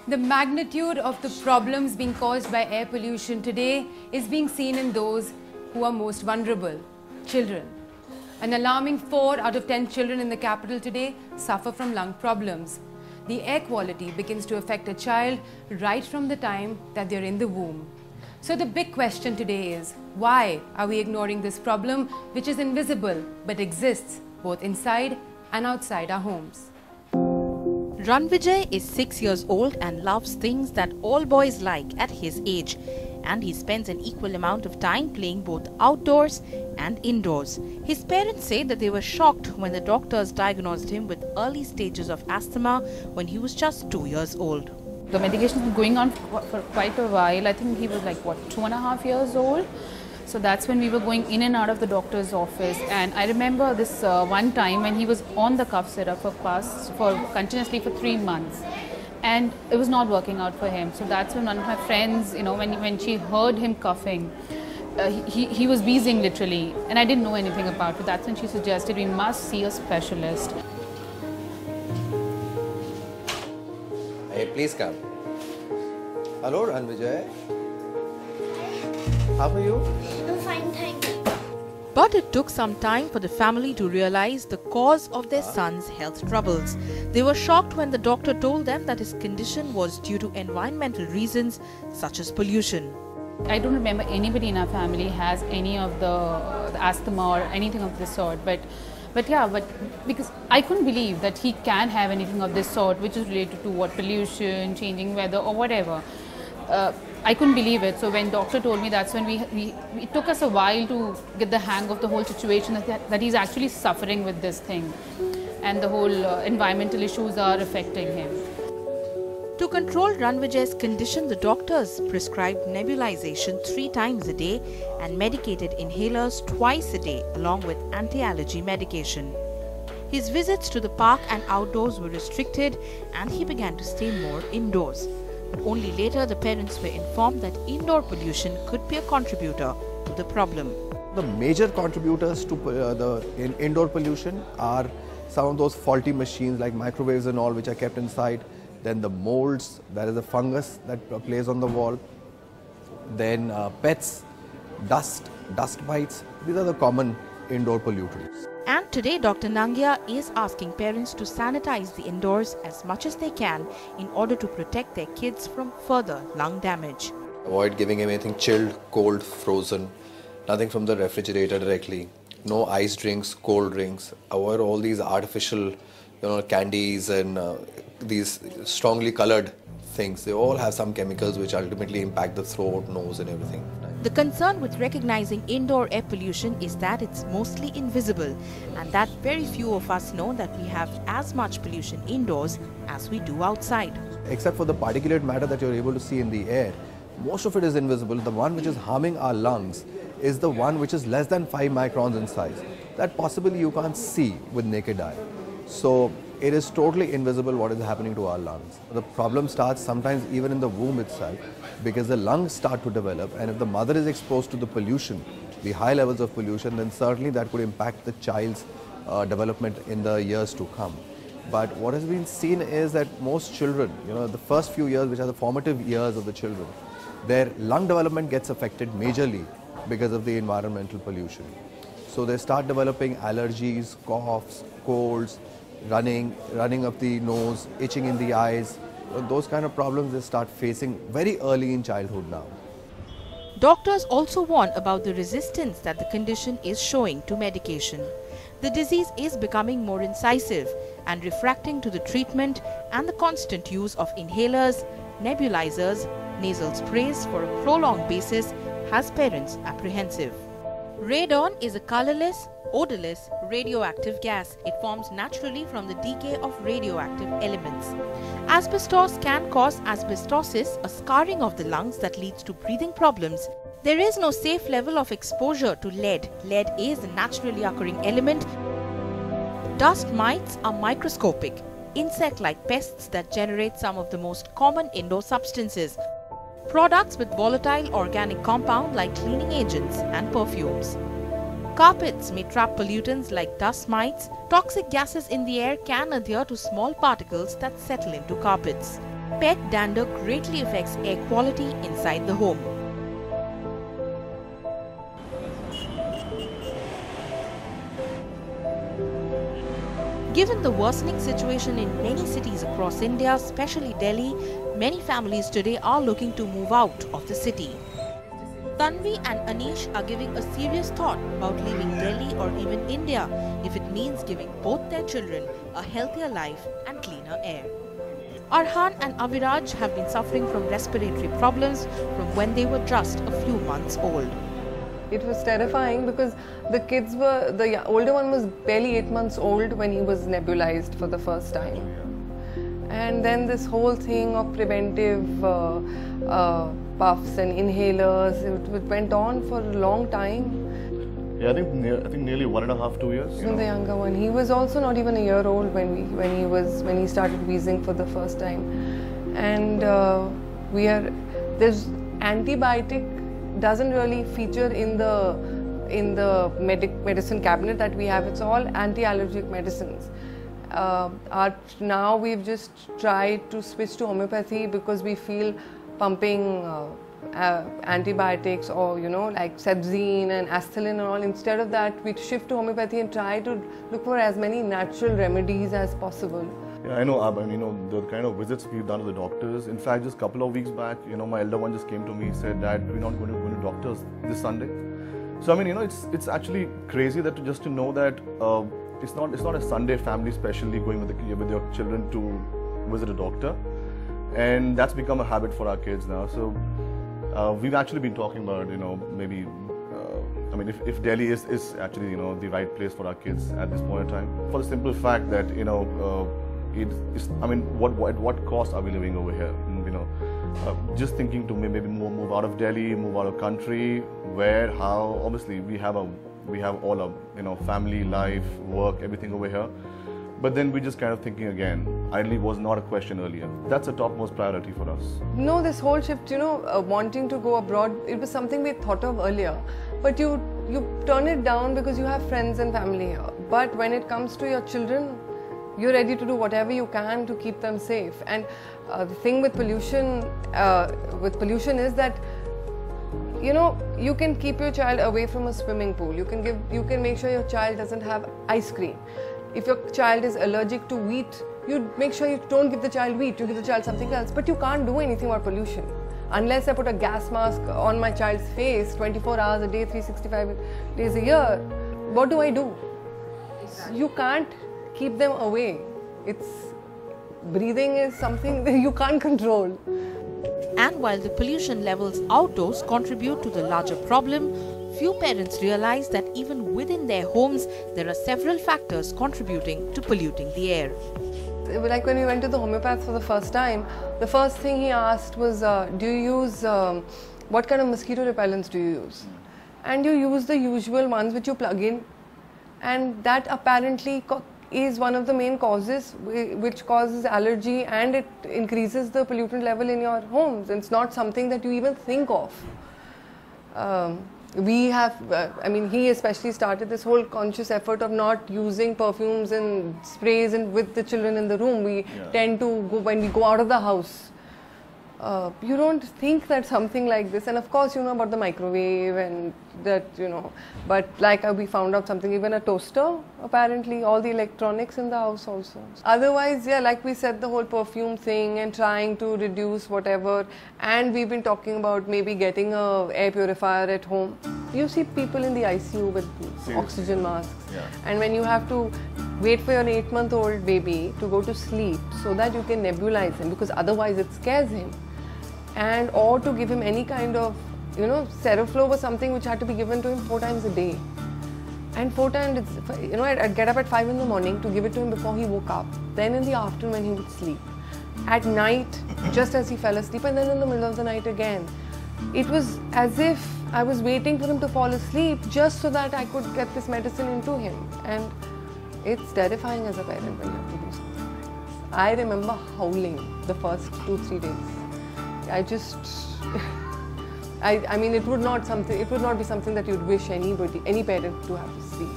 The magnitude of the problems being caused by air pollution today is being seen in those who are most vulnerable, children. An alarming 4 out of 10 children in the capital today suffer from lung problems. The air quality begins to affect a child right from the time that they're in the womb. So the big question today is, why are we ignoring this problem which is invisible but exists both inside and outside our homes? Ranvijay is 6 years old and loves things that all boys like at his age, and he spends an equal amount of time playing both outdoors and indoors. His parents say that they were shocked when the doctors diagnosed him with early stages of asthma when he was just 2 years old. The medication has been going on for quite a while. I think he was like, 2.5 years old. So that's when we were going in and out of the doctor's office. And I remember this one time when he was on the cough syrup continuously for 3 months. And it was not working out for him. So that's when one of my friends, when she heard him coughing, he was wheezing literally. And I didn't know anything about it. That's when she suggested we must see a specialist. Hey, please come. Hello, Ranvijay. How are you? I'm fine, thank you. But it took some time for the family to realize the cause of their son's health troubles. They were shocked when the doctor told them that his condition was due to environmental reasons such as pollution. I don't remember anybody in our family has any of the asthma or anything of this sort. But because I couldn't believe that he can have anything of this sort which is related to pollution, changing weather or whatever. I couldn't believe it. So when doctor told me, that's when it took us a while to get the hang of the whole situation, that he's actually suffering with this thing and the whole environmental issues are affecting him. To control Ranvijay's condition, the doctors prescribed nebulization 3 times a day and medicated inhalers twice a day along with anti-allergy medication. His visits to the park and outdoors were restricted and he began to stay more indoors. But only later the parents were informed that indoor pollution could be a contributor to the problem. The major contributors to the indoor pollution are some of those faulty machines like microwaves and all which are kept inside. Then the molds, there is a fungus that plays on the wall. Then pets, dust bites. These are the common indoor pollutants. And today Dr. Nangia is asking parents to sanitize the indoors as much as they can in order to protect their kids from further lung damage. Avoid giving him anything chilled, cold, frozen, nothing from the refrigerator directly. No ice drinks, cold drinks. Avoid all these artificial, candies and these strongly colored things. They all have some chemicals which ultimately impact the throat, nose and everything. The concern with recognizing indoor air pollution is that it's mostly invisible and that very few of us know that we have as much pollution indoors as we do outside. Except for the particulate matter that you're able to see in the air, most of it is invisible. The one which is harming our lungs is the one which is less than 5 microns in size. That possibly you can't see with naked eye. So it is totally invisible what is happening to our lungs. The problem starts sometimes even in the womb itself because the lungs start to develop, and if the mother is exposed to the pollution, the high levels of pollution, then certainly that could impact the child's development in the years to come. But what has been seen is that most children, the first few years, which are the formative years of the children, their lung development gets affected majorly because of the environmental pollution. So they start developing allergies, coughs, colds, running up the nose, itching in the eyes. Those kind of problems they start facing very early in childhood now. Doctors also warn about the resistance that the condition is showing to medication. The disease is becoming more incisive and refracting to the treatment and the constant use of inhalers, nebulizers, nasal sprays for a prolonged basis has parents apprehensive. Radon is a colorless, odorless, radioactive gas. It forms naturally from the decay of radioactive elements. Asbestos can cause asbestosis, a scarring of the lungs that leads to breathing problems. There is no safe level of exposure to lead. Lead is a naturally occurring element. Dust mites are microscopic, insect-like pests that generate some of the most common indoor substances. Products with volatile organic compound like cleaning agents and perfumes. Carpets may trap pollutants like dust mites. Toxic gases in the air can adhere to small particles that settle into carpets. Pet dander greatly affects air quality inside the home. Given the worsening situation in many cities across India, especially Delhi, many families today are looking to move out of the city. Tanvi and Anish are giving a serious thought about leaving Delhi or even India if it means giving both their children a healthier life and cleaner air. Arhan and Aviraj have been suffering from respiratory problems from when they were just a few months old. It was terrifying because the older one was barely 8 months old when he was nebulized for the first time. And then this whole thing of preventive puffs and inhalers, it went on for a long time. Yeah, I think nearly 1.5 to 2 years. The younger one, he was also not even a year old when he started wheezing for the first time. And this antibiotic doesn't really feature in the medicine cabinet that we have. It's all anti-allergic medicines. Now we've just tried to switch to homeopathy because we feel pumping antibiotics or like Cebzine and Asthalin and all. Instead of that, we shift to homeopathy and try to look for as many natural remedies as possible. Yeah, I know, the kind of visits we've done to the doctors. In fact, just a couple of weeks back, my elder one just came to me and said, "Dad, we're not going to go to doctors this Sunday." So it's actually crazy that just to know that it's not a Sunday family specially going with your children to visit a doctor, and that's become a habit for our kids now. So we've actually been talking about maybe if Delhi is actually the right place for our kids at this point in time, for the simple fact that at what cost are we living over here? Just thinking to maybe move out of Delhi, move out of country, where, how. Obviously, we have all our family life, work, everything over here. But then we just kind of thinking again. Ideally, was not a question earlier. That's a topmost priority for us. No, this whole shift, wanting to go abroad, it was something we thought of earlier. But you turn it down because you have friends and family here. But when it comes to your children, you're ready to do whatever you can to keep them safe. And the thing with pollution is that you can keep your child away from a swimming pool. You can make sure your child doesn't have ice cream. If your child is allergic to wheat, you make sure you don't give the child wheat. You give the child something else. But you can't do anything about pollution unless I put a gas mask on my child's face 24 hours a day, 365 days a year. What do? You can't keep them away. Breathing is something that you can't control. And while the pollution levels outdoors contribute to the larger problem, few parents realize that even within their homes, there are several factors contributing to polluting the air. Like when we went to the homeopath for the first time, the first thing he asked was, do you use, what kind of mosquito repellents do you use? And you use the usual ones which you plug in, and that apparently is one of the main causes which causes allergy, and it increases the pollutant level in your homes. It's not something that you even think of. He especially started this whole conscious effort of not using perfumes and sprays with the children in the room. We tend to go, when we go out of the house, you don't think that something like this, and of course you know about the microwave and that, but like we found out something, even a toaster, apparently all the electronics in the house also. Otherwise, like we said, the whole perfume thing and trying to reduce whatever, and we've been talking about maybe getting a air purifier at home. You see people in the ICU with oxygen masks, and when you have to wait for your 8-month-old baby to go to sleep so that you can nebulize him, because otherwise it scares him, and or to give him any kind of Seroflow was something which had to be given to him 4 times a day. And 4 times, I'd get up at 5 in the morning to give it to him before he woke up. Then in the afternoon when he would sleep. At night, just as he fell asleep, and then in the middle of the night again. It was as if I was waiting for him to fall asleep just so that I could get this medicine into him. And it's terrifying as a parent when you have to do something like this. I remember howling the first 2-3 days. I just... I mean, it would not be something that you'd wish any parent to have to see.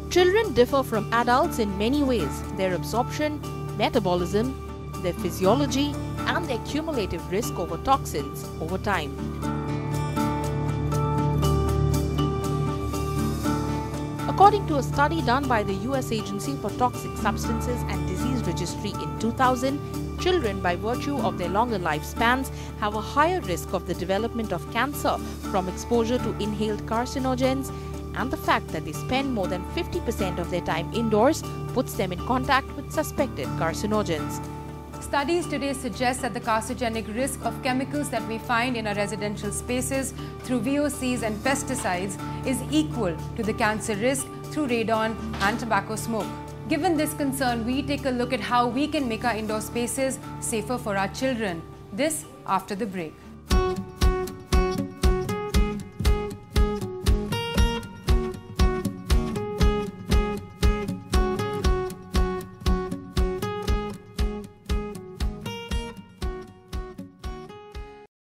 Children differ from adults in many ways: their absorption, metabolism, their physiology, and their cumulative risk over toxins over time. According to a study done by the US Agency for Toxic Substances and Disease Registry in 2000, children, by virtue of their longer lifespans, have a higher risk of the development of cancer from exposure to inhaled carcinogens, and the fact that they spend more than 50% of their time indoors puts them in contact with suspected carcinogens. Studies today suggest that the carcinogenic risk of chemicals that we find in our residential spaces through VOCs and pesticides is equal to the cancer risk through radon and tobacco smoke. Given this concern, we take a look at how we can make our indoor spaces safer for our children. This after the break.